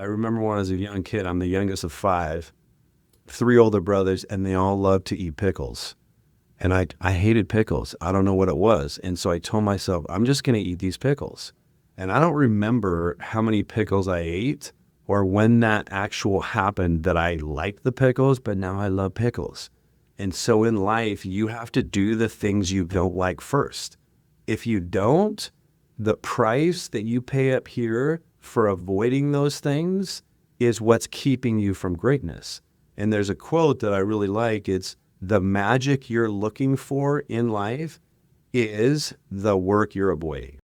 I remember when I was a young kid, I'm the youngest of five, three older brothers, and they all loved to eat pickles. And I hated pickles. I don't know what it was. And so I told myself, I'm just going to eat these pickles. And I don't remember how many pickles I ate or when that actual happened that I liked the pickles, but now I love pickles. And so in life, you have to do the things you don't like first. If you don't, the price that you pay up here for avoiding those things is what's keeping you from greatness. And there's a quote that I really like. It's the magic you're looking for in life is the work you're avoiding.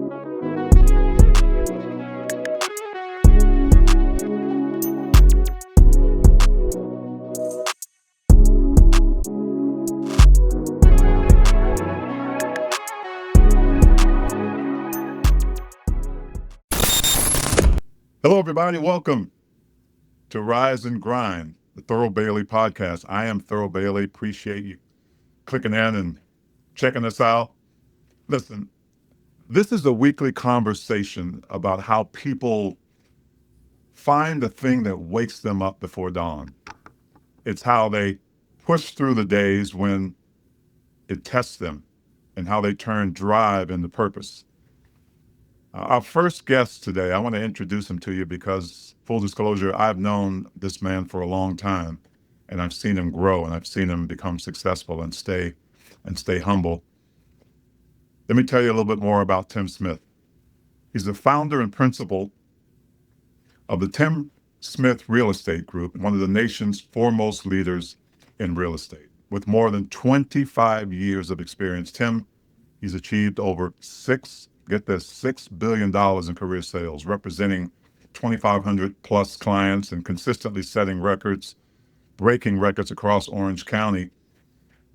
Hello, everybody. Welcome to Rise and Grind, the Thurl Bailey podcast. I am Thurl Bailey. Appreciate you clicking in and checking us out. Listen, this is a weekly conversation about how people find the thing that wakes them up before dawn. It's how they push through the days when it tests them and how they turn drive into purpose. Our first guest today, I want to introduce him to you because, full disclosure, I've known this man for a long time, and I've seen him grow, and I've seen him become successful and stay humble. Let me tell you a little bit more about Tim Smith. He's the founder and principal of the Tim Smith Real Estate Group, one of the nation's foremost leaders in real estate. With more than 25 years of experience, he's achieved over $6 billion in career sales, representing 2,500 plus clients and consistently setting records, breaking records across Orange County.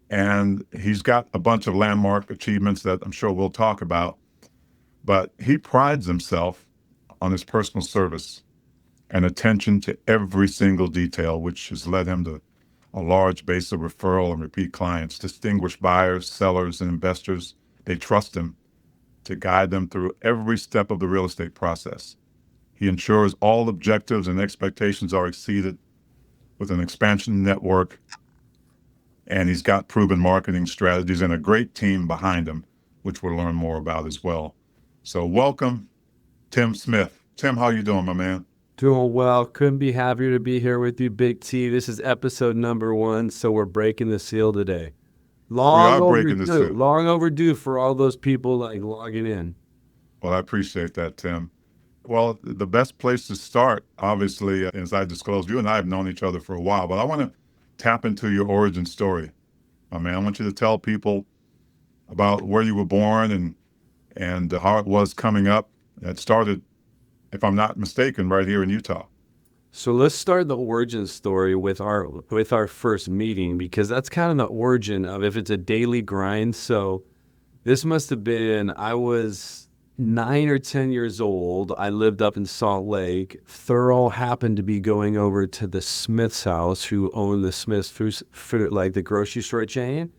And he's got a bunch of landmark achievements that I'm sure we'll talk about. But he prides himself on his personal service and attention to every single detail, which has led him to a large base of referral and repeat clients. Distinguished buyers, sellers, and investors, they trust him to guide them through every step of the real estate process. He ensures all objectives and expectations are exceeded with an expansion network, and he's got proven marketing strategies and a great team behind him, which we'll learn more about as well. So welcome, Tim Smith. Tim, how you doing, my man? Doing well. Couldn't be happier to be here with you, Big T. This is episode number 1, so we're breaking the seal today. Long overdue for all those people like logging in. Well, I appreciate that, Tim. Well, the best place to start, obviously, as I disclosed, you and I have known each other for a while, but I want to tap into your origin story. My man, I want you to tell people about where you were born and how it was coming up. It started, if I'm not mistaken, right here in Utah. So let's start the origin story with our first meeting, because that's kind of the origin of if it's a daily grind. So this must have been, I was 9 or 10 years old. I lived up in Salt Lake. Thurl happened to be going over to the Smith's house, who owned the Smith's food, like the grocery store chain.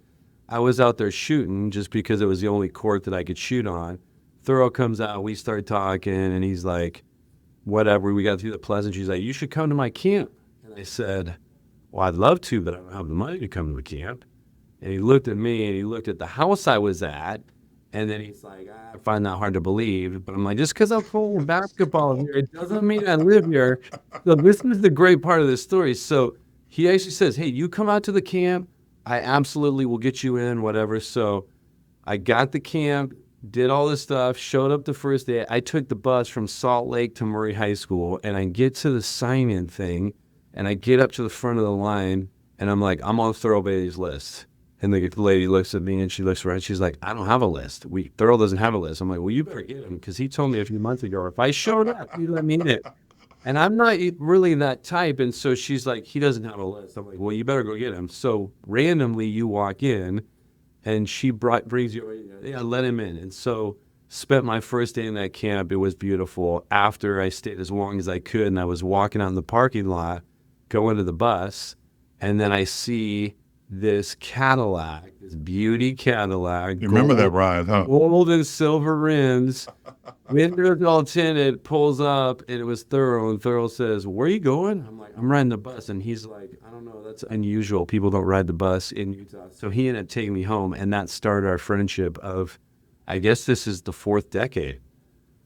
I was out there shooting just because it was the only court that I could shoot on. Thurl comes out, we start talking, and he's like, whatever, we got through the pleasantries. She's like, you should come to my camp. And I said, well, I'd love to, but I don't have the money to come to the camp. And he looked at me and he looked at the house I was at. And then he's like, I find that hard to believe. But I'm like, just because I'm playing basketball here, it doesn't mean I live here. So this is the great part of this story. So he actually says, hey, you come out to the camp. I absolutely will get you in, whatever. So I got the camp, did all this stuff, showed up the first day. I took the bus from Salt Lake to Murray High School, and I get to the sign-in thing, and I get up to the front of the line, and I'm like, I'm on Thurl Bailey's list. And the lady looks at me, and she looks around. She's like, I don't have a list. Thurl doesn't have a list. I'm like, well, you better get him, because he told me a few months ago, if I showed up, you let me in it. And I'm not really that type. And so she's like, he doesn't have a list. I'm like, well, you better go get him. So randomly you walk in, and she brings you, yeah, let him in. And so spent my first day in that camp. It was beautiful. After I stayed as long as I could, and I was walking out in the parking lot, going to the bus, and then I see this Cadillac, this beauty Cadillac, You remember that ride, huh? gold and silver rims, windows all tinted, pulls up, and it was Thurl. And Thurl says, "Where are you going?" I'm like, "I'm riding the bus." And he's like, "I don't know, that's unusual. People don't ride the bus in Utah." So he ended up taking me home, and that started our friendship of, I guess this is the fourth decade,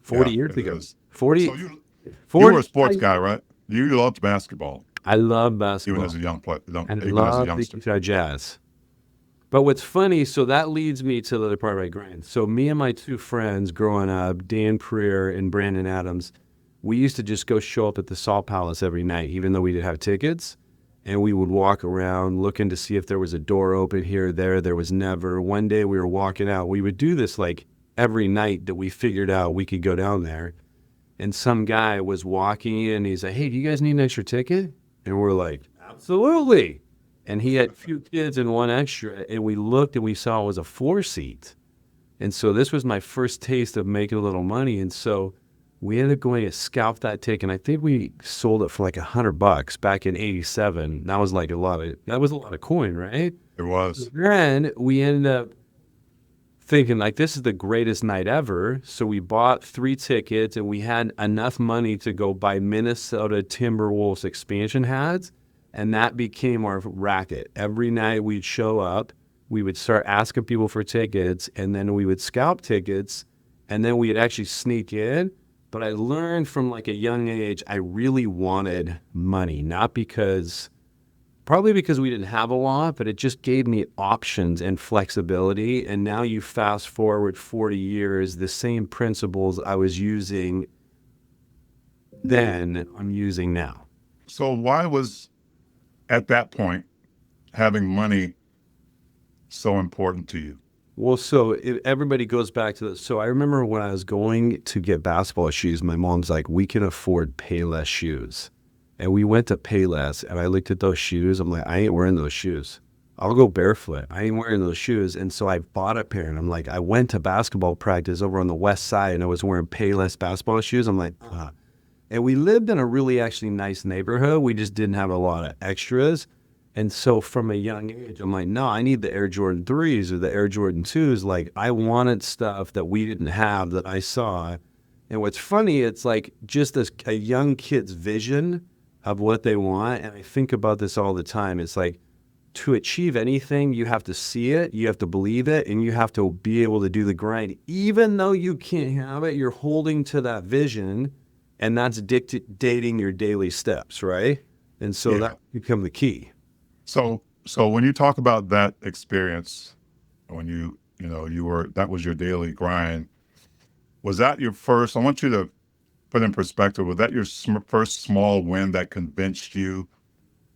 40 Yeah, years it ago. is. 40, So you 40. were a sports guy, right? You loved basketball, I love even basketball as a young player, and I even as a love the youngster. Utah Jazz. But what's funny, so that leads me to the other part of my grind. So me and my two friends growing up, Dan Preer and Brandon Adams, we used to just go show up at the Salt Palace every night, even though we didn't have tickets. And we would walk around looking to see if there was a door open here or there. There was never. One day we were walking out. We would do this like every night that we figured out we could go down there. And some guy was walking in. He's like, "Hey, do you guys need an extra ticket?" And we're like, "Absolutely." And he had a few kids and one extra. And we looked and we saw it was a 4-seat. And so this was my first taste of making a little money. And so we ended up going to scalp that ticket. And I think we sold it for like $100 back in '87. That was like a lot of coin, right? It was. Then we ended up thinking like this is the greatest night ever. So we bought 3 tickets and we had enough money to go buy Minnesota Timberwolves expansion hats. And that became our racket. Every night we'd show up, we would start asking people for tickets, and then we would scalp tickets, and then we'd actually sneak in. But I learned from like a young age, I really wanted money, probably because we didn't have a lot, but it just gave me options and flexibility. And now you fast forward 40 years, the same principles I was using then, I'm using now. So why was, at that point, having money so important to you? Well, so everybody goes back to this. So I remember when I was going to get basketball shoes, my mom's like, "We can afford Payless shoes." And we went to Payless, and I looked at those shoes. I'm like, "I ain't wearing those shoes. I'll go barefoot. I ain't wearing those shoes." And so I bought a pair, and I'm like, I went to basketball practice over on the west side, and I was wearing Payless basketball shoes. I'm like, And we lived in a really actually nice neighborhood. We just didn't have a lot of extras. And so from a young age, I'm like, no, I need the Air Jordan 3s or the Air Jordan 2s. Like, I wanted stuff that we didn't have that I saw. And what's funny, it's like just a young kid's vision of what they want. And I think about this all the time. It's like, to achieve anything, you have to see it, you have to believe it, and you have to be able to do the grind. Even though you can't have it, you're holding to that vision, and that's dictating your daily steps, right? And so that become the key. So when you talk about that experience, when you were, that was your daily grind, was that your first, I want you to put in perspective, was that your first small win that convinced you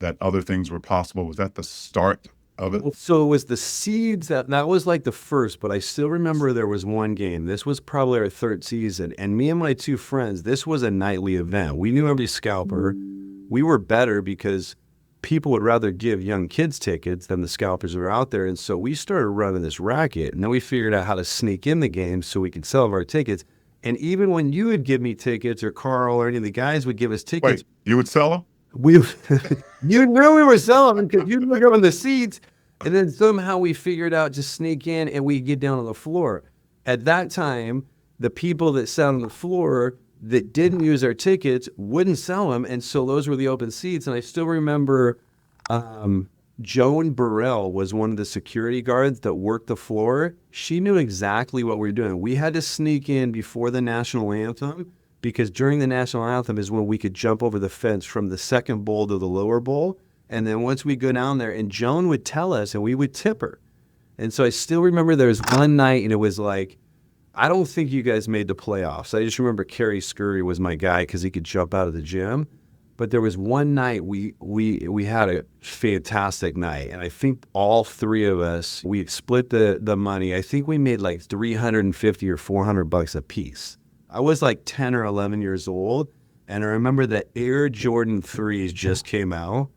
that other things were possible? Was that the start of it? Well, so it was the seeds that was like the first, but I still remember there was one game. This was probably our third season. And me and my two friends, this was a nightly event. We knew every scalper. We were better because people would rather give young kids tickets than the scalpers were out there. And so we started running this racket, and then we figured out how to sneak in the game so we could sell our tickets. And even when you would give me tickets, or Carl or any of the guys would give us tickets. Wait, you would sell them? You knew we were selling them because you'd look up on the seats, and then somehow we figured out to sneak in and we get down on the floor. At that time, the people that sat on the floor that didn't use our tickets wouldn't sell them, and so those were the open seats. And I still remember Joan Burrell was one of the security guards that worked the floor. She knew exactly what we were doing. We had to sneak in before the national anthem, because during the national anthem is when we could jump over the fence from the second bowl to the lower bowl. And then once we go down there, and Joan would tell us, and we would tip her. And so I still remember there was one night, and it was like, I don't think you guys made the playoffs. I just remember Kerry Scurry was my guy because he could jump out of the gym. But there was one night we had a fantastic night, and I think all three of us, we split the money. I think we made like $350 or $400 a piece. I was like 10 or 11 years old, and I remember the Air Jordan 3s just came out,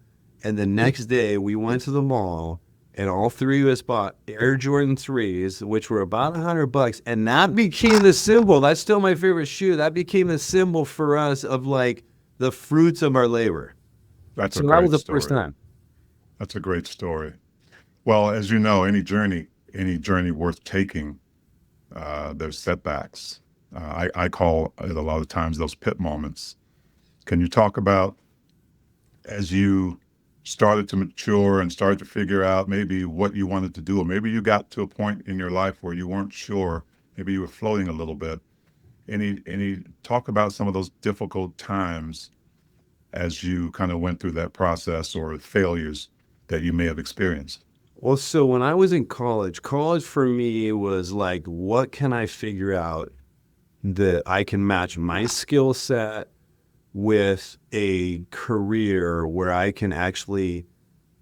and the next day we went to the mall, and all three of us bought Air Jordan 3s, which were about $100, and that became the symbol. That's still my favorite shoe. That became the symbol for us of like the fruits of our labor. That's so a that great was the story. first time. That's a great story. Well, as you know, any journey worth taking, there's setbacks. I call it a lot of times those pit moments. Can you talk about as you started to mature and started to figure out maybe what you wanted to do, or maybe you got to a point in your life where you weren't sure, maybe you were floating a little bit. Any talk about some of those difficult times as you kind of went through that process or failures that you may have experienced? Well, so when I was in college, college for me was like, what can I figure out that I can match my skill set with a career where I can actually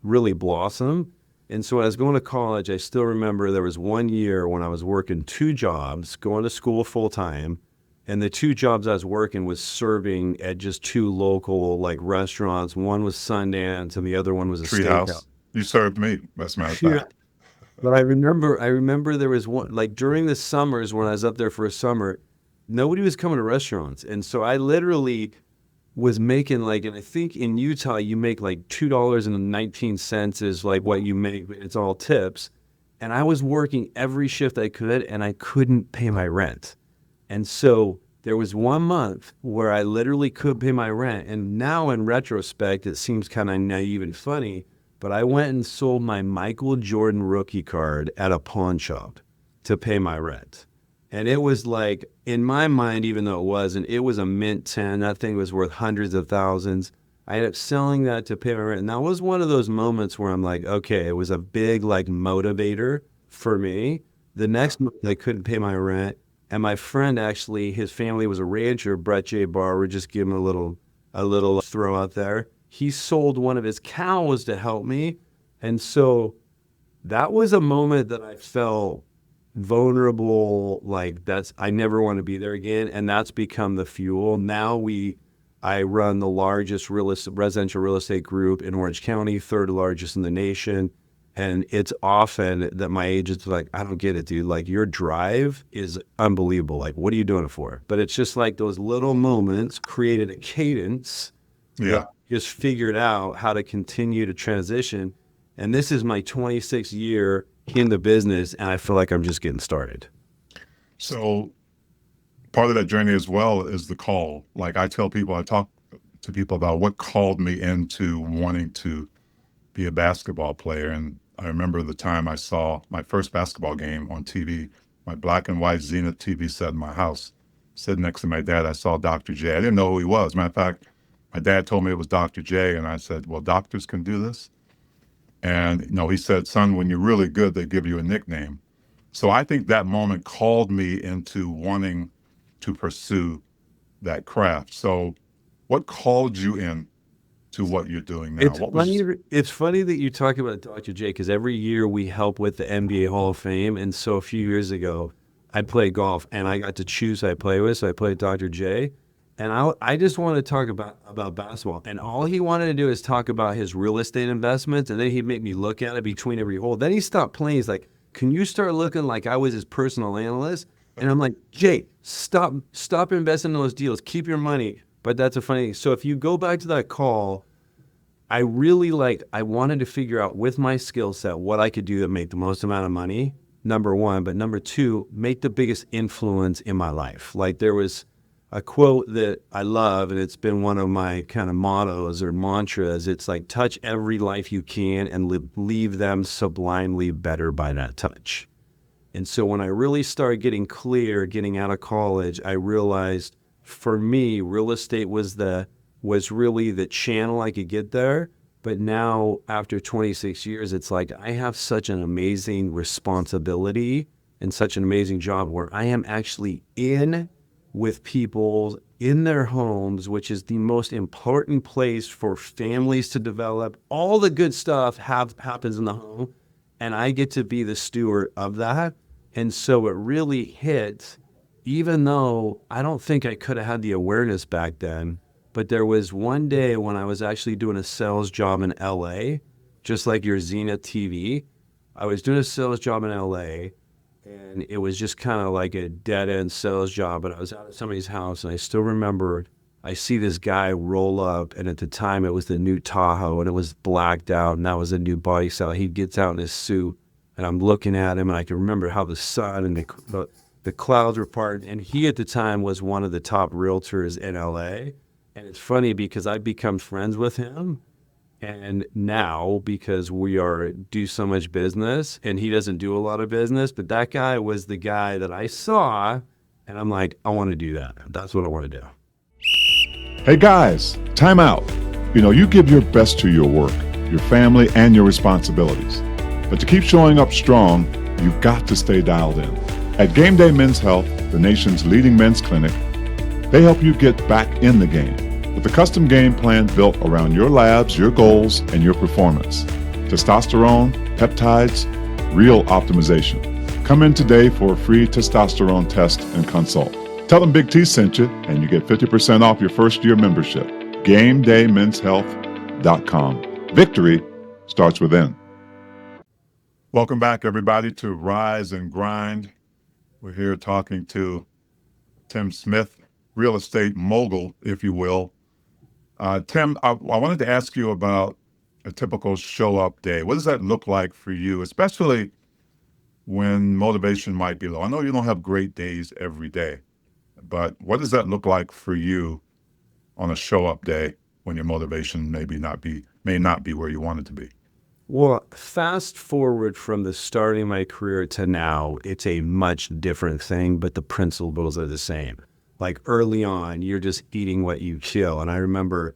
really blossom? And so when I was going to college, I still remember there was one year when I was working two jobs, going to school full time. And the two jobs I was working was serving at just two local like restaurants. One was Sundance and the other one was a steakhouse. Treehouse. You served me, as a matter of Yeah. fact. But I remember there was one like during the summers when I was up there for a summer, nobody was coming to restaurants. And so I literally was making like, and I think in Utah you make like $2.19 is like what you make. It's all tips. And I was working every shift I could and I couldn't pay my rent. And so there was one month where I literally could pay my rent. And now in retrospect, it seems kind of naive and funny, but I went and sold my Michael Jordan rookie card at a pawn shop to pay my rent. And it was like, in my mind, even though it wasn't, it was a mint 10. That thing was worth hundreds of thousands. I ended up selling that to pay my rent. And that was one of those moments where I'm like, okay, it was a big like motivator for me. The next month I couldn't pay my rent. And my friend actually, his family was a rancher, Brett J. Barber, just give him a little throw out there. He sold one of his cows to help me. And so that was a moment that I felt vulnerable, like I never want to be there again. And that's become the fuel. I run the largest residential real estate group in Orange County, third largest in the nation. And it's often that my agents are like, I don't get it, dude. Like your drive is unbelievable. Like, what are you doing it for? But it's just like those little moments created a cadence that Yeah. I just figured out how to continue to transition. And this is my 26th year in the business, and I feel like I'm just getting started. So part of that journey as well is the call. Like I tell people, I talk to people about what called me into wanting to be a basketball player. And I remember the time I saw my first basketball game on TV, my black and white Zenith TV set in my house. Sitting next to my dad, I saw Dr. J. I didn't know who he was. Matter of fact, my dad told me it was Dr. J. And I said, well, doctors can do this. And, he said, son, when you're really good, they give you a nickname. So I think that moment called me into wanting to pursue that craft. So what called you in to what you're doing now? It's What funny. was, It's funny that you talk about Dr. J because every year we help with the NBA Hall of Fame, and so a few years ago, I played golf and I got to choose who I play with. So I played Dr. J, and I just wanted to talk about basketball, and all he wanted to do is talk about his real estate investments, and then he'd make me look at it between every hole. Then he stopped playing. He's like, "Can you start looking like I was his personal analyst?" And I'm like, "Jay, stop investing in those deals. Keep your money." But that's a funny thing. So if you go back to that call. I wanted to figure out with my skill set what I could do to make the most amount of money, number one, but number two, make the biggest influence in my life. Like there was a quote that I love, and it's been one of my kind of mottos or mantras. It's like, touch every life you can and leave them sublimely better by that touch. And so when I really started getting clear, getting out of college, I realized for me, real estate was really the channel I could get there. But now after 26 years, it's like I have such an amazing responsibility and such an amazing job where I am actually in with people in their homes, which is the most important place for families to develop. All the good stuff happens in the home, and I get to be the steward of that. And so it really hit, even though I don't think I could have had the awareness back then. But there was one day when I was actually doing a sales job in LA, just like your Zenith TV. I was doing a sales job in LA, and it was just kind of like a dead end sales job. But I was out at somebody's house, and I still remember I see this guy roll up, and at the time it was the new Tahoe, and it was blacked out, and that was a new bike style. He gets out in his suit, and I'm looking at him, and I can remember how the sun and the clouds were parting. And he at the time was one of the top realtors in LA. And it's funny because I've become friends with him. And now, because we do so much business, and he doesn't do a lot of business, but that guy was the guy that I saw, and I'm like, I want to do that. That's what I want to do. Hey guys, time out. You give your best to your work, your family, and your responsibilities. But to keep showing up strong, you've got to stay dialed in. At Game Day Men's Health, the nation's leading men's clinic, they help you get back in the game with a custom game plan built around your labs, your goals, and your performance. Testosterone, peptides, real optimization. Come in today for a free testosterone test and consult. Tell them Big T sent you, and you get 50% off your first year membership. GameDayMen'sHealth.com. Victory starts within. Welcome back, everybody, to Rise and Grind. We're here talking to Tim Smith, real estate mogul, if you will. Tim, I wanted to ask you about a typical show-up day. What does that look like for you, especially when motivation might be low? I know you don't have great days every day, but what does that look like for you on a show-up day when your motivation may not be where you want it to be? Well, fast forward from the starting of my career to now, it's a much different thing, but the principles are the same. Like early on, you're just eating what you kill. And I remember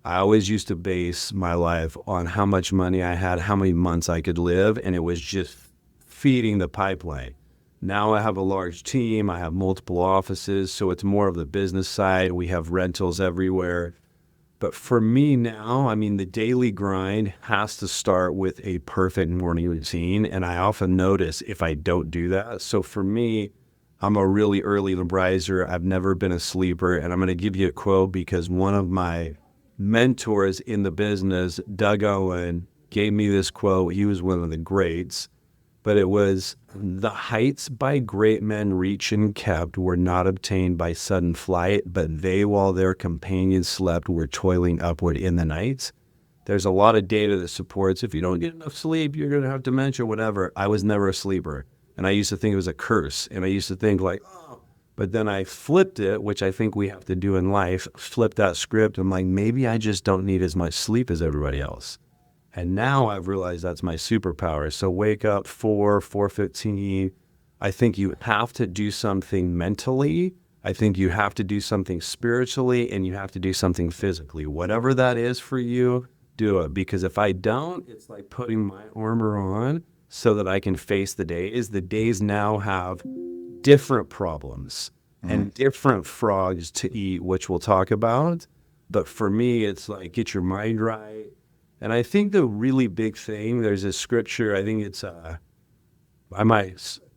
I always used to base my life on how much money I had, how many months I could live, and it was just feeding the pipeline. Now I have a large team, I have multiple offices, so it's more of the business side. We have rentals everywhere. But for me now, I mean, the daily grind has to start with a perfect morning routine. And I often notice if I don't do that. So for me, I'm a really early riser. I've never been a sleeper. And I'm going to give you a quote because one of my mentors in the business, Doug Owen, gave me this quote. He was one of the greats. But it was, the heights by great men reached and kept were not obtained by sudden flight, but they, while their companions slept, were toiling upward in the nights. There's a lot of data that supports if you don't get enough sleep, you're going to have dementia, whatever. I was never a sleeper. And I used to think it was a curse. And I used to think like, oh, but then I flipped it, which I think we have to do in life, flip that script. I'm like, maybe I just don't need as much sleep as everybody else. And now I've realized that's my superpower. So wake up 4:15. I think you have to do something mentally. I think you have to do something spiritually, and you have to do something physically. Whatever that is for you, do it. Because if I don't, it's like putting my armor on so that I can face the days. The days now have different problems and different frogs to eat, which we'll talk about. But for me, it's like get your mind right. And I think the really big thing, there's a scripture, I think it's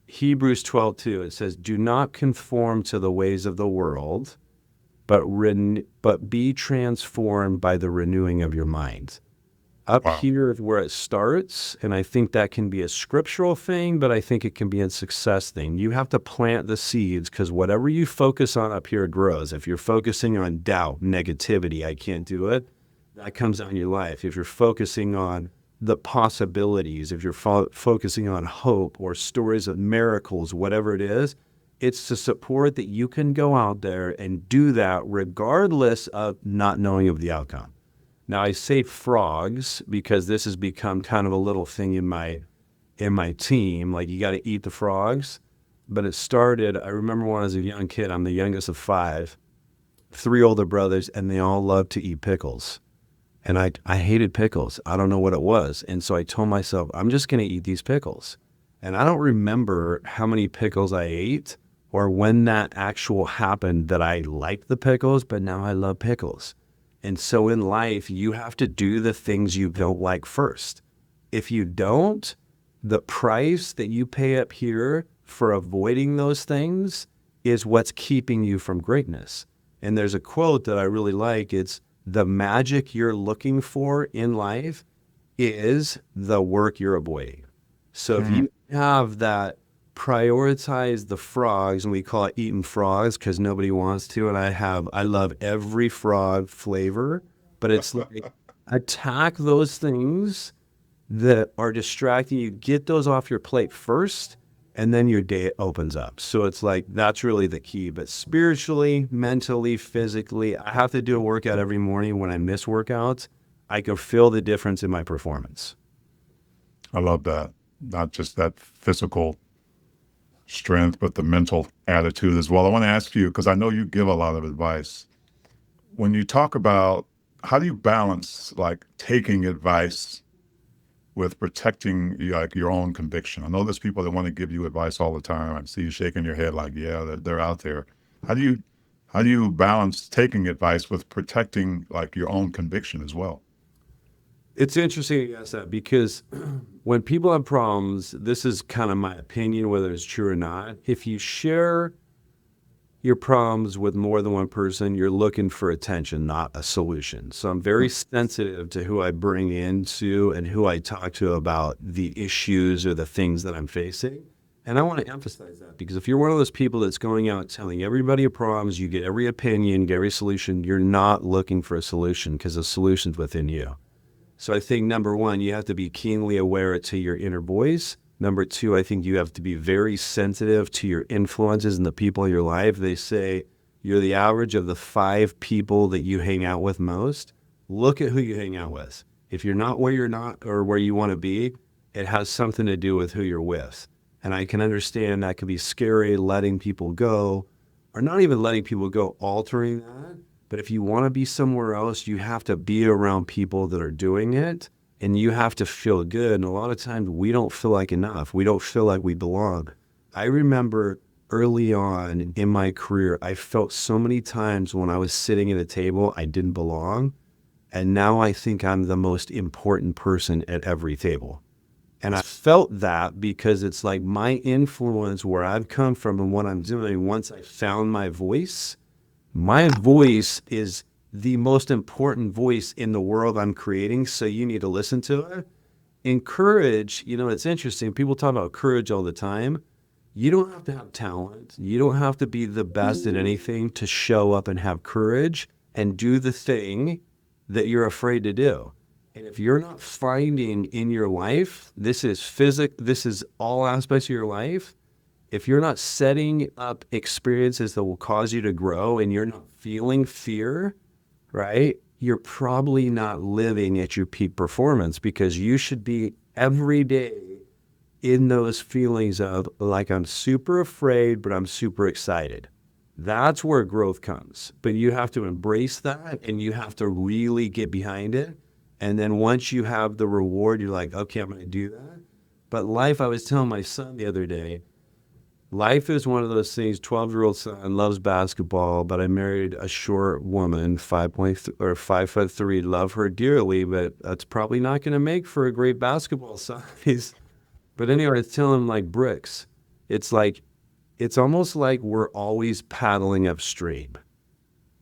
Hebrews 12:2. It says, do not conform to the ways of the world, but be transformed by the renewing of your mind. Wow. Here is where it starts, and I think that can be a scriptural thing, but I think it can be a success thing. You have to plant the seeds, because whatever you focus on up here grows. If you're focusing on doubt, negativity, I can't do it, that comes out in your life. If you're focusing on the possibilities, if you're focusing on hope or stories of miracles, whatever it is, it's to support that you can go out there and do that regardless of not knowing of the outcome. Now, I say frogs because this has become kind of a little thing in my team. Like, you got to eat the frogs. But it started, I remember when I was a young kid, I'm the youngest of 5, 3 older brothers, and they all loved to eat pickles. And I hated pickles. I don't know what it was. And so I told myself, I'm just going to eat these pickles. And I don't remember how many pickles I ate or when that actual happened that I liked the pickles, but now I love pickles. And so in life, you have to do the things you don't like first. If you don't, the price that you pay up here for avoiding those things is what's keeping you from greatness. And there's a quote that I really like. It's, the magic you're looking for in life is the work you're avoiding. So if you have that prioritize the frogs, and we call it eating frogs because nobody wants to. And I love every frog flavor, but it's like attack those things that are distracting you. Get those off your plate first, and then your day opens up. So it's like that's really the key. But spiritually, mentally, physically, I have to do a workout every morning. When I miss workouts, I can feel the difference in my performance. I love that. Not just that physical strength, but the mental attitude as well. I want to ask you, because I know you give a lot of advice. When you talk about how do you balance like taking advice with protecting like your own conviction? I know there's people that want to give you advice all the time. I see you shaking your head like, yeah, they're out there. How do you balance taking advice with protecting like your own conviction as well? It's interesting you ask that because when people have problems, this is kind of my opinion, whether it's true or not. If you share your problems with more than one person, you're looking for attention, not a solution. So I'm very sensitive to who I bring into and who I talk to about the issues or the things that I'm facing. And I want to emphasize that because if you're one of those people that's going out telling everybody your problems, you get every opinion, get every solution, you're not looking for a solution because the solution's within you. So I think number one, you have to be keenly aware to your inner voice. Number two, I think you have to be very sensitive to your influences and the people in your life. They say you're the average of the 5 people that you hang out with most. Look at who you hang out with. If you're not where you're not or where you want to be, it has something to do with who you're with. And I can understand that could be scary, letting people go, or not even letting people go, altering that. But if you want to be somewhere else, you have to be around people that are doing it, and you have to feel good. And a lot of times we don't feel like enough. We don't feel like we belong. I remember early on in my career, I felt so many times when I was sitting at a table, I didn't belong. And now I think I'm the most important person at every table. And I felt that because it's like my influence, where I've come from and what I'm doing, once I found my voice is the most important voice in the world I'm creating, so you need to listen to it. Encourage, it's interesting. People talk about courage all the time. You don't have to have talent. You don't have to be the best at anything to show up and have courage and do the thing that you're afraid to do. And if you're not finding in your life, this is all aspects of your life, if you're not setting up experiences that will cause you to grow and you're not feeling fear, right, you're probably not living at your peak performance, because you should be every day in those feelings of like, I'm super afraid, but I'm super excited. That's where growth comes. But you have to embrace that and you have to really get behind it. And then once you have the reward, you're like, okay, I'm going to do that. But life, I was telling my son the other day, life is one of those things. 12-year-old son loves basketball, but I married a short woman, 5'3", love her dearly, but that's probably not going to make for a great basketball size. But anyway, I tell him like bricks. It's almost like we're always paddling upstream.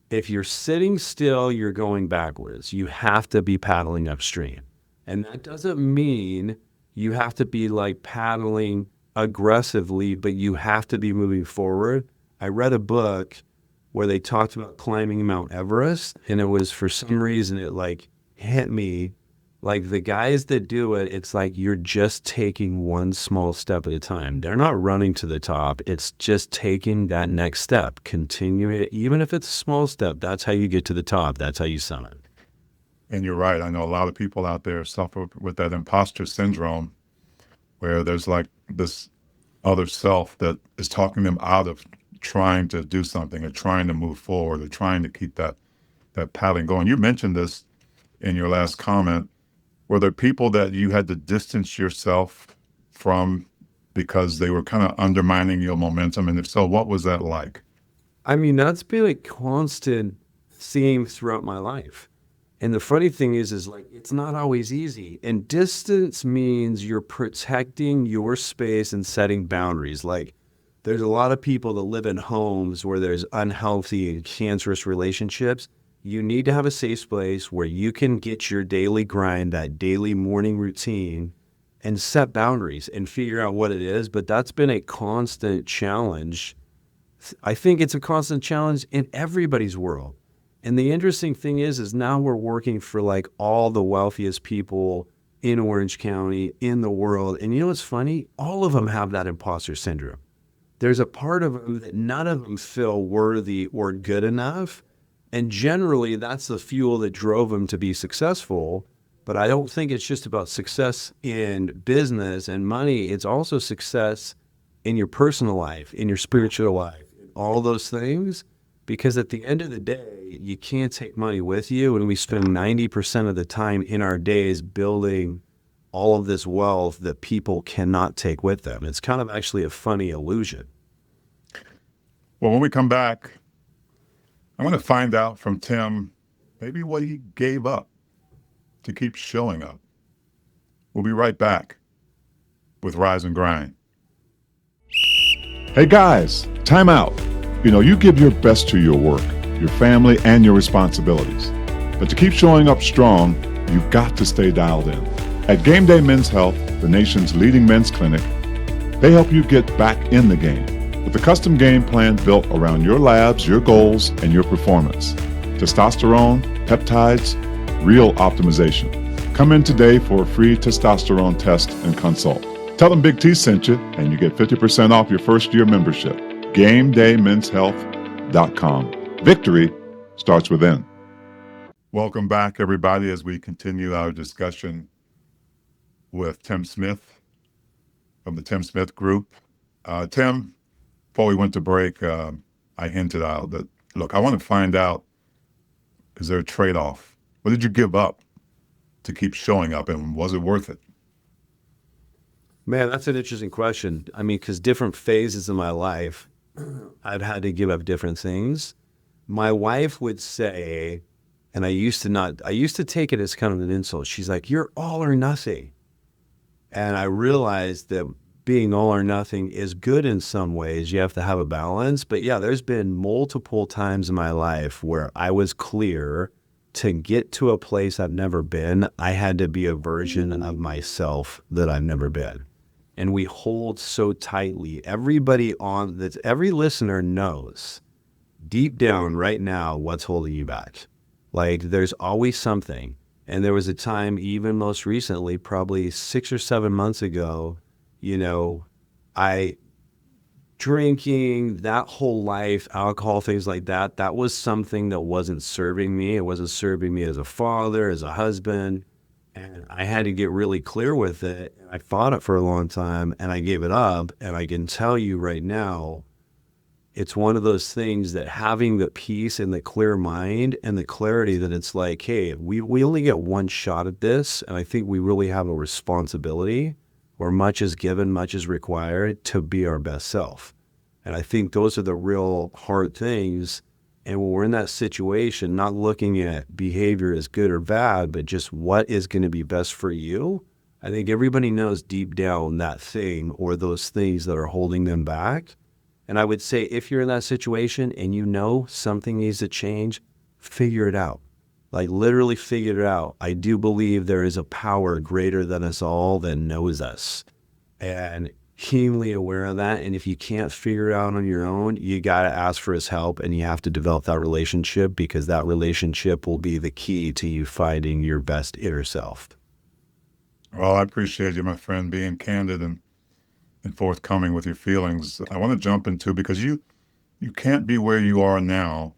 If you're sitting still, you're going backwards. You have to be paddling upstream. And that doesn't mean you have to be like paddling aggressively, but you have to be moving forward. I read a book where they talked about climbing Mount Everest, and it was, for some reason, it like hit me. Like the guys that do it, it's like you're just taking one small step at a time. They're not running to the top. It's just taking that next step, continuing it. Even if it's a small step, that's how you get to the top. That's how you summit. And you're right. I know a lot of people out there suffer with that imposter syndrome, where there's like this other self that is talking them out of trying to do something or trying to move forward or trying to keep that paddling going. You mentioned this in your last comment. Were there people that you had to distance yourself from because they were kind of undermining your momentum? And if so, what was that like? I mean, that's been a constant theme throughout my life. And the funny thing is like, it's not always easy. And distance means you're protecting your space and setting boundaries. Like, there's a lot of people that live in homes where there's unhealthy and cancerous relationships. You need to have a safe place where you can get your daily grind, that daily morning routine, and set boundaries and figure out what it is. But that's been a constant challenge. I think it's a constant challenge in everybody's world. And the interesting thing is now we're working for like all the wealthiest people in Orange County, in the world. And you know what's funny? All of them have that imposter syndrome. There's a part of them that none of them feel worthy or good enough. And generally, that's the fuel that drove them to be successful. But I don't think it's just about success in business and money. It's also success in your personal life, in your spiritual life, all those things. Because at the end of the day, you can't take money with you. And we spend 90% of the time in our days building all of this wealth that people cannot take with them. It's kind of actually a funny illusion. Well, when we come back, I want to find out from Tim maybe what he gave up to keep showing up. We'll be right back with Rise and Grind. Hey guys, time out. You know, you give your best to your work, your family, and your responsibilities. But to keep showing up strong, you've got to stay dialed in. At Game Day Men's Health, the nation's leading men's clinic, they help you get back in the game with a custom game plan built around your labs, your goals, and your performance. Testosterone, peptides, real optimization. Come in today for a free testosterone test and consult. Tell them Big T sent you, and you get 50% off your first year membership. GameDayMen'sHealth.com. Victory starts within. Welcome back, everybody, as we continue our discussion with Tim Smith from the Tim Smith Group. Tim, before we went to break, I hinted out that, look, I want to find out, is there a trade-off? What did you give up to keep showing up, and was it worth it? Man, that's an interesting question. I mean, because different phases of my life, I've had to give up different things. My wife would say, and I used to take it as kind of an insult. She's like, you're all or nothing. And I realized that being all or nothing is good in some ways. You have to have a balance. But yeah, there's been multiple times in my life where I was clear to get to a place I've never been, I had to be a version of myself that I've never been. And we hold so tightly. Every listener knows deep down right now what's holding you back. Like there's always something. And there was a time, even most recently, probably 6 or 7 months ago, drinking, that whole life, alcohol, things like that, that was something that wasn't serving me. It wasn't serving me as a father, as a husband. And I had to get really clear with it. I fought it for a long time and I gave it up. And I can tell you right now, it's one of those things that having the peace and the clear mind and the clarity that it's like, hey, we only get one shot at this. And I think we really have a responsibility where much is given, much is required to be our best self. And I think those are the real hard things. And when we're in that situation, not looking at behavior as good or bad, but just what is going to be best for you, I think everybody knows deep down that thing or those things that are holding them back. And I would say if you're in that situation and you know something needs to change, figure it out. Like literally figure it out. I do believe there is a power greater than us all that knows us. And keenly aware of that. And if you can't figure it out on your own, you got to ask for his help and you have to develop that relationship because that relationship will be the key to you finding your best inner self. Well, I appreciate you, my friend, being candid and forthcoming with your feelings. I want to jump into, because you can't be where you are now,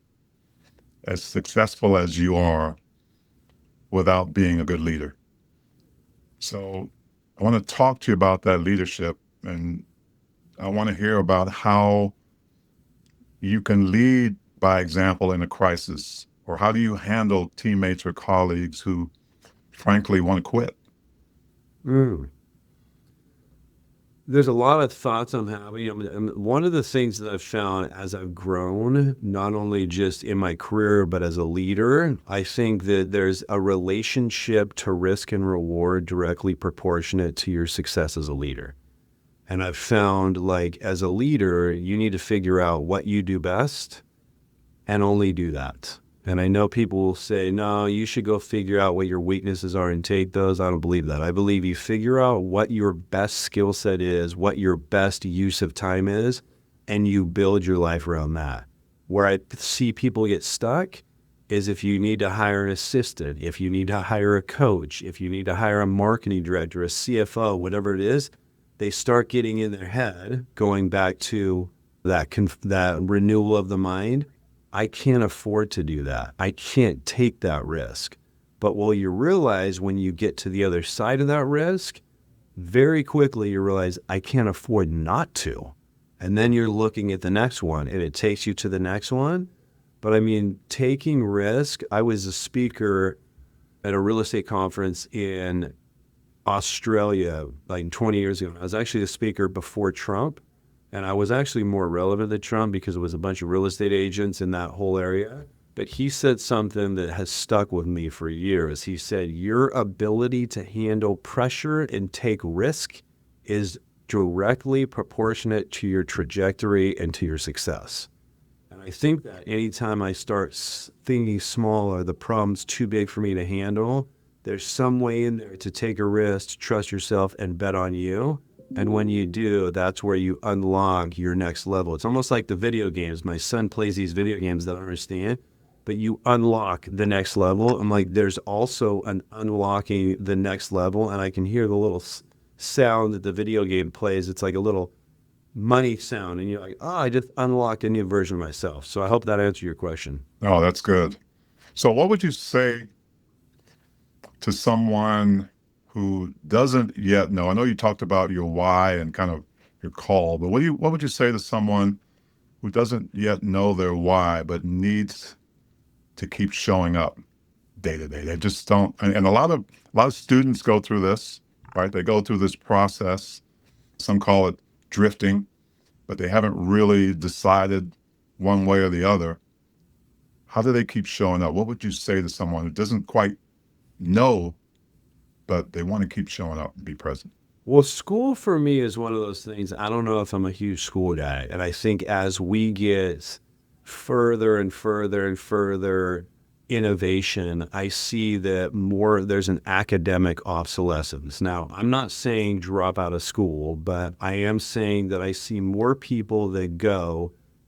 as successful as you are, without being a good leader. So I want to talk to you about that leadership, and I want to hear about how you can lead by example in a crisis, or how do you handle teammates or colleagues who frankly want to quit? There's a lot of thoughts I'm having. One of the things that I've found as I've grown, not only just in my career, but as a leader, I think that there's a relationship to risk and reward directly proportionate to your success as a leader. And I've found, like, as a leader, you need to figure out what you do best and only do that. And I know people will say, no, you should go figure out what your weaknesses are and take those. I don't believe that. I believe you figure out what your best skill set is, what your best use of time is, and you build your life around that. Where I see people get stuck is if you need to hire an assistant, if you need to hire a coach, if you need to hire a marketing director, a CFO, whatever it is, they start getting in their head, going back to that renewal of the mind. I can't afford to do that. I can't take that risk. But what you realize when you get to the other side of that risk, very quickly you realize I can't afford not to. And then you're looking at the next one and it takes you to the next one. But I mean, taking risk, I was a speaker at a real estate conference in Australia like 20 years ago. I was actually a speaker before Trump. And I was actually more relevant than Trump because it was a bunch of real estate agents in that whole area. But he said something that has stuck with me for years. He said, your ability to handle pressure and take risk is directly proportionate to your trajectory and to your success. And I think that anytime I start thinking smaller, the problem's too big for me to handle, there's some way in there to take a risk, to trust yourself, and bet on you. And when you do, that's where you unlock your next level. It's almost like the video games. My son plays these video games that I don't understand, but you unlock the next level. I'm like, there's also an unlocking the next level. And I can hear the little sound that the video game plays. It's like a little money sound. And you're like, oh, I just unlocked a new version of myself. So I hope that answered your question. Oh, that's good. So what would you say to someone who doesn't yet know? I know you talked about your why and kind of your call, but what would you say to someone who doesn't yet know their why, but needs to keep showing up day to day? They just don't. And a lot of students go through this, right? They go through this process. Some call it drifting, but they haven't really decided one way or the other. How do they keep showing up? What would you say to someone who doesn't quite know, but they want to keep showing up and be present? Well, school for me is one of those things. I don't know if I'm a huge school guy. And I think as we get further and further and further innovation, I see that there's an academic obsolescence. Now, I'm not saying drop out of school, but I am saying that I see more people that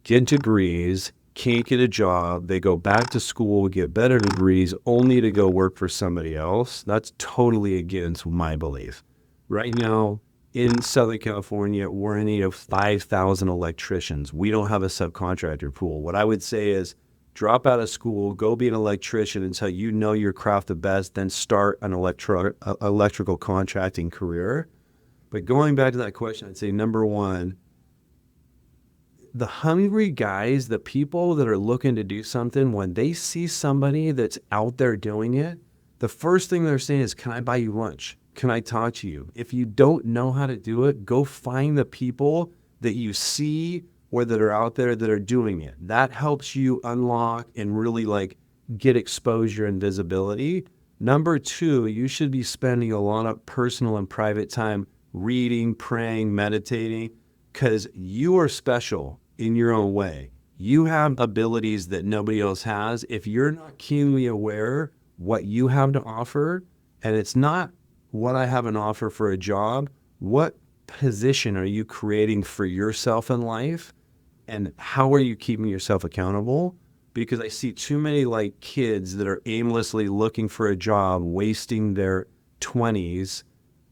get degrees, can't get a job, they go back to school, get better degrees, only to go work for somebody else. That's totally against my belief. Right now, in Southern California, we're in need of 5,000 electricians. We don't have a subcontractor pool. What I would say is drop out of school, go be an electrician until you know your craft the best, then start an electrical contracting career. But going back to that question, I'd say number one, the hungry guys, the people that are looking to do something, when they see somebody that's out there doing it, the first thing they're saying is, can I buy you lunch? Can I talk to you? If you don't know how to do it, go find the people that you see or that are out there that are doing it. That helps you unlock and really like get exposure and visibility. Number two, you should be spending a lot of personal and private time reading, praying, meditating, because you are special in your own way. You have abilities that nobody else has. If you're not keenly aware what you have to offer, and it's not what I have an offer for a job, what position are you creating for yourself in life? And how are you keeping yourself accountable? Because I see too many like kids that are aimlessly looking for a job, wasting their 20s,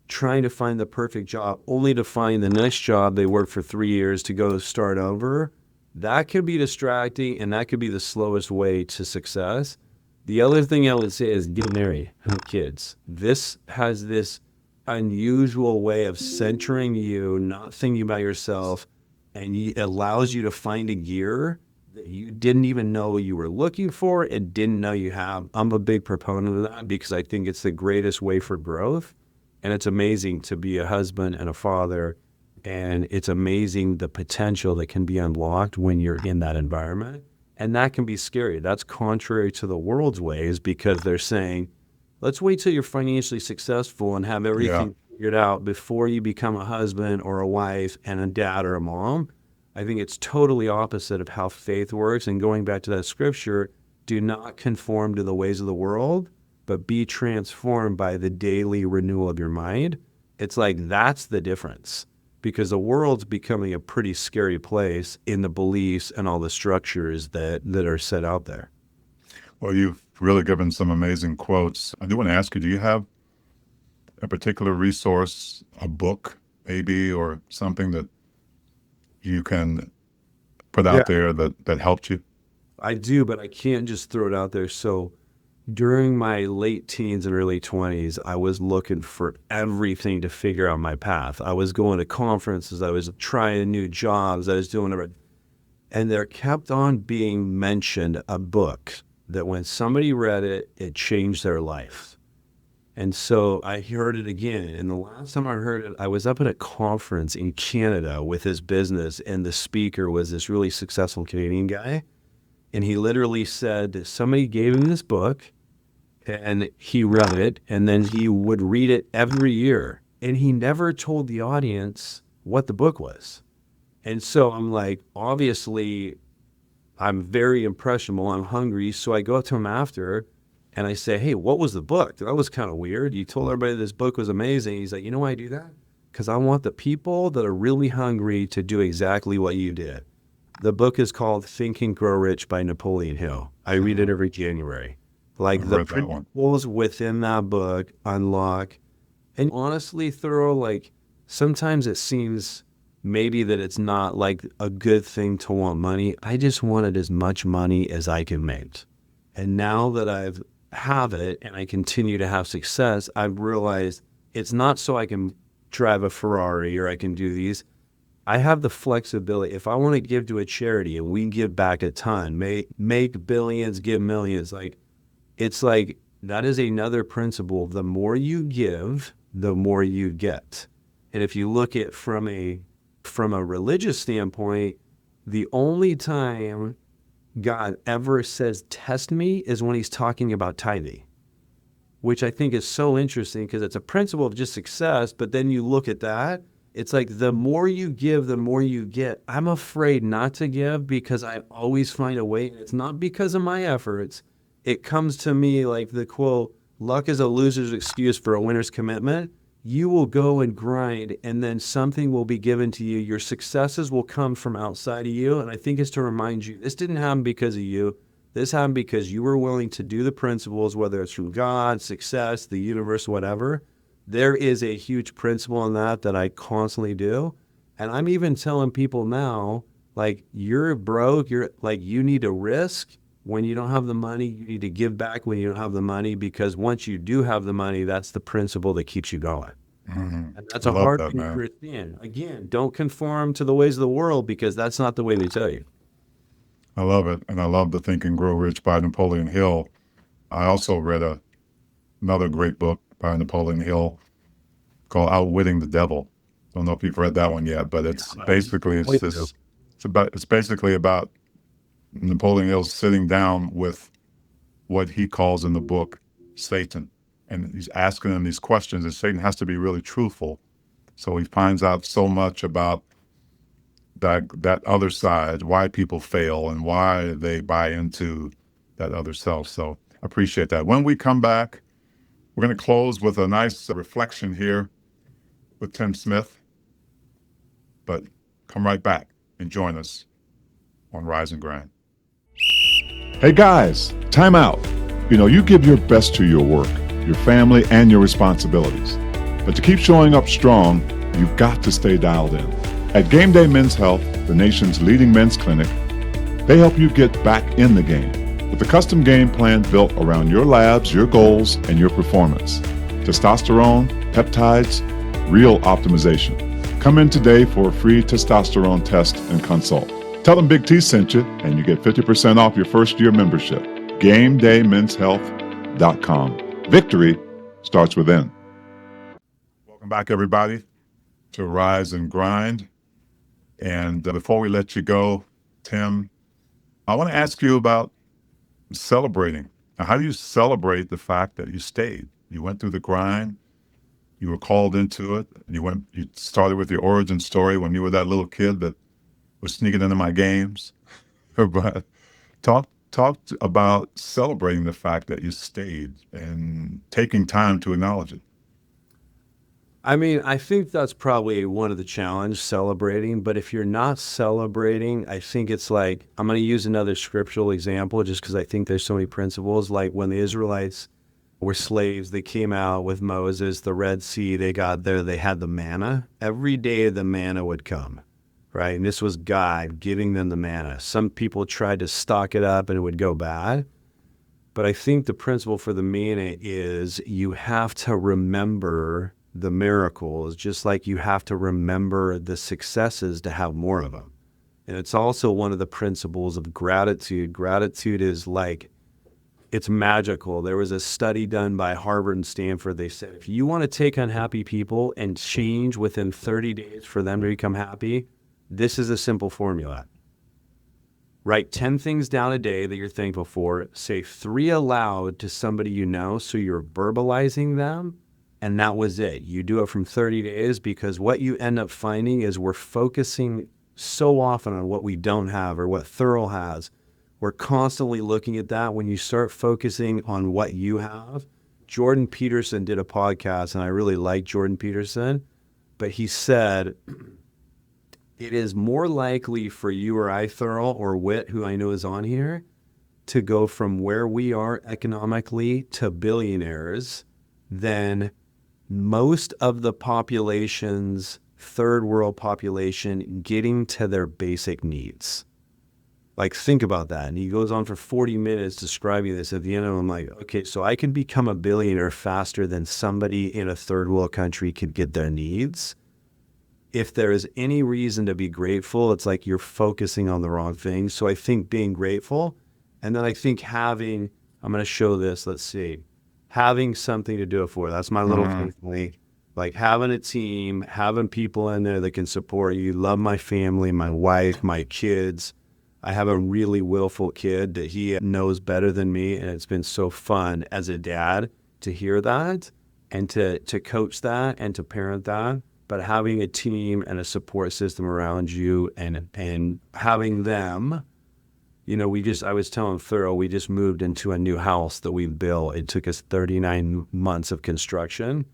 trying to find the perfect job, only to find the next job they work for 3 years to go start over. That could be distracting, and that could be the slowest way to success. The other thing I would say is get married, have kids. This has this unusual way of centering you, not thinking about yourself, and it allows you to find a gear that you didn't even know you were looking for and didn't know you have. I'm a big proponent of that because I think it's the greatest way for growth. And it's amazing to be a husband and a father. And it's amazing the potential that can be unlocked when you're in that environment. And that can be scary. That's contrary to the world's ways because they're saying, let's wait till you're financially successful and have everything figured out before you become a husband or a wife and a dad or a mom. I think it's totally opposite of how faith works. And going back to that scripture, do not conform to the ways of the world, but be transformed by the daily renewal of your mind. It's like that's the difference, because the world's becoming a pretty scary place in the beliefs and all the structures that are set out there. Well, you've really given some amazing quotes. I do want to ask you, do you have a particular resource, a book maybe, or something that you can put Yeah, out there that helped you? I do, but I can't just throw it out there. So during my late teens and early 20s, I was looking for everything to figure out my path. I was going to conferences, I was trying new jobs, I was doing everything. And there kept on being mentioned a book that when somebody read it, it changed their life. And so I heard it again. And the last time I heard it, I was up at a conference in Canada with his business, and the speaker was this really successful Canadian guy. And he literally said somebody gave him this book and he read it, and then he would read it every year. And he never told the audience what the book was. And so I'm like, obviously, I'm very impressionable. I'm hungry. So I go up to him after and I say, hey, what was the book? That was kind of weird. You told everybody this book was amazing. He's like, you know why I do that? Because I want the people that are really hungry to do exactly what you did. The book is called Think and Grow Rich by Napoleon Hill. I read it every January. Like I've the read that one. principles within that book unlock. And honestly, Thurl, like sometimes it seems maybe that it's not like a good thing to want money. I just wanted as much money as I can make. And now that I've have it and I continue to have success, I've realized it's not so I can drive a Ferrari or I can do these. I have the flexibility. If I want to give to a charity and we give back a ton, make billions, give millions, like it's like that is another principle. The more you give, the more you get. And if you look at from a religious standpoint, the only time God ever says test me is when he's talking about tithing, which I think is so interesting because it's a principle of just success. But then you look at that, it's like the more you give, the more you get. I'm afraid not to give because I always find a way. It's not because of my efforts. It comes to me like the quote, luck is a loser's excuse for a winner's commitment. You will go and grind and then something will be given to you. Your successes will come from outside of you. And I think it's to remind you, this didn't happen because of you. This happened because you were willing to do the principles, whether it's from God, success, the universe, whatever. There is a huge principle in that I constantly do. And I'm even telling people now, like, you're broke, you're like, you need to risk when you don't have the money. You need to give back when you don't have the money, because once you do have the money, that's the principle that keeps you going. Mm-hmm. And that's I a love hard that, thing man. to understand. Again, don't conform to the ways of the world because that's not the way they tell you. I love it. And I love the Think and Grow Rich by Napoleon Hill. I also read another great book by Napoleon Hill called Outwitting the Devil. Don't know if you've read that one yet, but it's basically Please do. it's basically about Napoleon Hill sitting down with what he calls in the book Satan. And he's asking him these questions, and Satan has to be really truthful. So he finds out so much about that other side, why people fail and why they buy into that other self. So I appreciate that. When we come back, we're going to close with a nice reflection here with Tim Smith, but come right back and join us on Rise and Grind. Hey guys, time out. You give your best to your work, your family, and your responsibilities. But to keep showing up strong, you've got to stay dialed in. At Game Day Men's Health, the nation's leading men's clinic, they help you get back in the game with a custom game plan built around your labs, your goals, and your performance. Testosterone, peptides, real optimization. Come in today for a free testosterone test and consult. Tell them Big T sent you, and you get 50% off your first year membership. GameDayMen'sHealth.com. Victory starts within. Welcome back, everybody, to Rise and Grind. And before we let you go, Tim, I want to ask you about celebrating. Now, how do you celebrate the fact that you stayed? You went through the grind, you were called into it, and you started with your origin story when you were that little kid that was sneaking into my games. But about celebrating the fact that you stayed and taking time to acknowledge it. I mean, I think that's probably one of the challenge, celebrating. But if you're not celebrating, I think it's like, I'm going to use another scriptural example just because I think there's so many principles. Like when the Israelites were slaves, they came out with Moses, the Red Sea, they got there, they had the manna. Every day the manna would come, right? And this was God giving them the manna. Some people tried to stock it up and it would go bad. But I think the principle for the manna is you have to remember the miracles, just like you have to remember the successes to have more of them. And it's also one of the principles of gratitude. Gratitude is like, it's magical. There was a study done by Harvard and Stanford. They said, if you want to take unhappy people and change within 30 days for them to become happy, this is a simple formula. Write 10 things down a day that you're thankful for. Say 3 aloud to somebody you know, so you're verbalizing them. And that was it. You do it from 30 days, because what you end up finding is we're focusing so often on what we don't have or what Thurl has. We're constantly looking at that. When you start focusing on what you have, Jordan Peterson did a podcast, and I really like Jordan Peterson, but he said, it is more likely for you or I, Thurl, or Whit, who I know is on here, to go from where we are economically to billionaires than most of the population's third world population getting to their basic needs. Like, think about that. And he goes on for 40 minutes describing this. At the end of it, I'm like, okay, so I can become a billionaire faster than somebody in a third world country could get their needs. If there is any reason to be grateful, it's like you're focusing on the wrong thing. So I think being grateful, and then I think having, I'm going to show this, let's see, having something to do it for. That's my little family. Like having a team, having people in there that can support you. Love my family, my wife, my kids. I have a really willful kid that he knows better than me, and it's been so fun as a dad to hear that and to coach that and to parent that. But having a team and a support system around you and having them, you know, I was telling Thurl, we just moved into a new house that we've built. It took us 39 months of construction.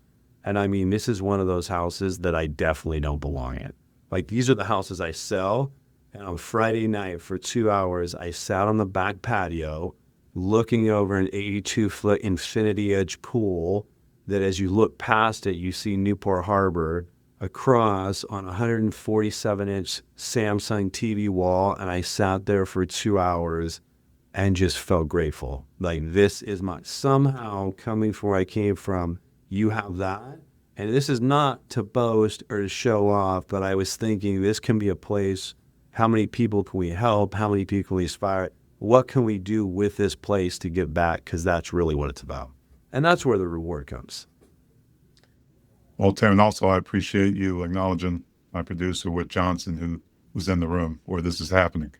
And I mean, this is one of those houses that I definitely don't belong in. Like, these are the houses I sell. And on Friday night for 2 hours, I sat on the back patio looking over an 82-foot infinity edge pool that as you look past it, you see Newport Harbor across on a 147-inch Samsung TV wall. And I sat there for 2 hours and just felt grateful. Like, this is somehow coming from where I came from, you have that. And this is not to boast or to show off, but I was thinking this can be a place. How many people can we help? How many people can we inspire? What can we do with this place to give back? Because that's really what it's about. And that's where the reward comes. Well, Tim, and also I appreciate you acknowledging my producer, Whit Johnson, who was in the room where this is happening.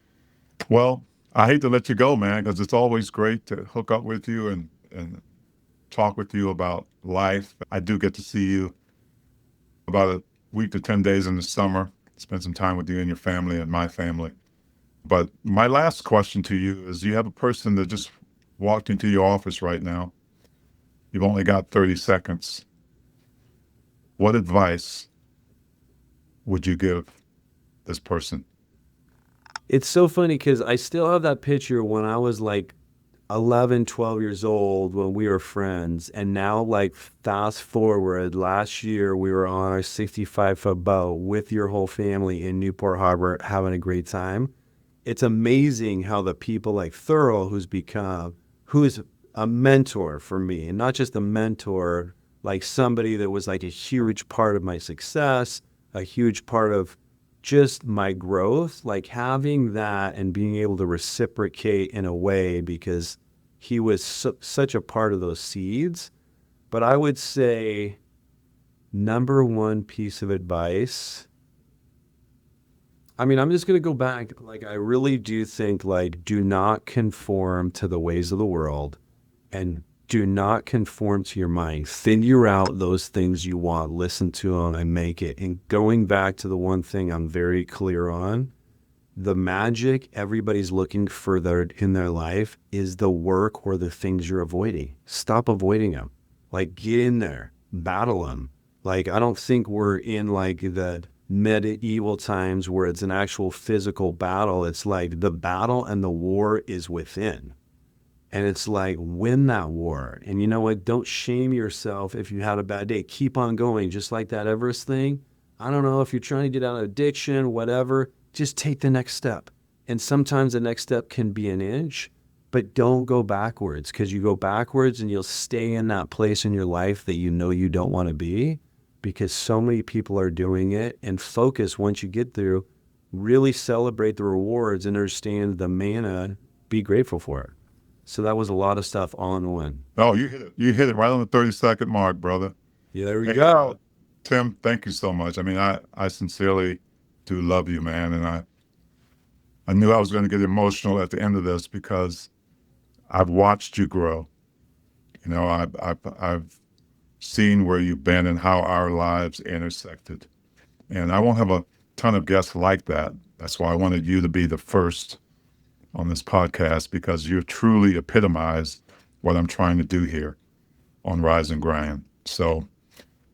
Well, I hate to let you go, man, because it's always great to hook up with you and talk with you about life. I do get to see you about a week to 10 days in the summer, spend some time with you and your family and my family. But my last question to you is, you have a person that just walked into your office right now. You've only got 30 seconds. What advice would you give this person? It's so funny because I still have that picture when I was like 11, 12 years old when we were friends. And now, like, fast forward, last year we were on our 65-foot boat with your whole family in Newport Harbor having a great time. It's amazing how the people like Thurl, who's a mentor for me, and not just a mentor, like somebody that was like a huge part of my success, a huge part of just my growth, like having that and being able to reciprocate in a way, because he was such a part of those seeds. But I would say number one piece of advice, I mean, I'm just going to go back. Like, I really do think, like, do not conform to the ways of the world and do not conform to your mind. Figure out those things you want, listen to them, and make it. And going back to the one thing I'm very clear on the magic everybody's looking for in their life is the work or the things you're avoiding. Stop avoiding them. Like, get in there, battle them. Like, I don't think we're in like the medieval times where it's an actual physical battle. It's like the battle and the war is within. And it's like, win that war. And you know what? Don't shame yourself if you had a bad day. Keep on going. Just like that Everest thing. I don't know if you're trying to get out of addiction, whatever, just take the next step. And sometimes the next step can be an inch, but don't go backwards, because you go backwards and you'll stay in that place in your life that you know you don't want to be, because so many people are doing it. And focus once you get through, really celebrate the rewards and understand the manna, be grateful for it. So that was a lot of stuff all in one. Oh, you hit it. You hit it right on the 30-second mark, brother. Yeah, there we Hey, go. Tim, thank you so much. I mean, I sincerely do love you, man. And I knew I was going to get emotional at the end of this because I've watched you grow. You know, I've seen where you've been and how our lives intersected. And I won't have a ton of guests like that. That's why I wanted you to be the first on this podcast, because you truly epitomize what I'm trying to do here on Rise and Grind. So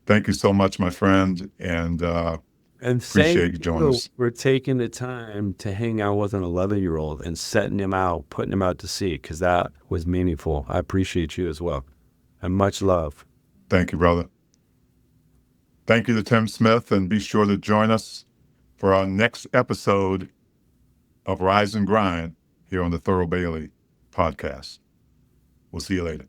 thank you so much, my friend, and And appreciate thank you joining you us. for taking the time to hang out with an 11-year-old and setting him out, putting him out to sea, because that was meaningful. I appreciate you as well. And much love. Thank you, brother. Thank you to Tim Smith, and be sure to join us for our next episode of Rise and Grind here on the Thurl Bailey podcast. We'll see you later.